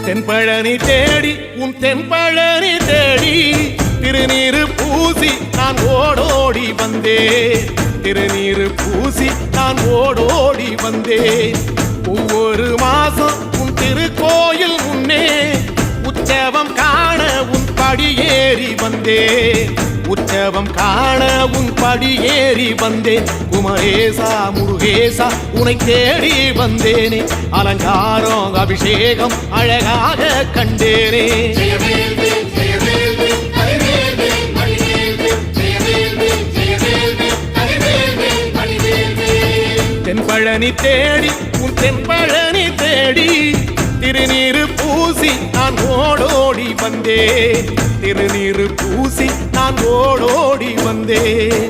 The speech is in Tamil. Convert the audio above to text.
தென்பழனி தேடி உன் தென்பழனி தேடி திருநீரு பூசி நான் ஓடோடி வந்தேன். திருநீரு பூசி நான் ஓடோடி வந்தேன். ஒவ்வொரு மாசம் உன் திருக்கோயில் முன்னே உற்சவம் காண உன் படியேறி வந்தேன். உற்சவம் காண உன் படியேறி வந்தேன். குமரேசா முருகேசா உனை தேடி வந்தேனே. அலங்காரம் அபிஷேகம் அழகாக கண்டேனே. தென்பழனி தேடி உன் தென்பழனி தேடி திருநீரு பூசி நான் ஓடோடி வந்தேன். திருநீரு பூசி நான் ஓடோடி வந்தேன்.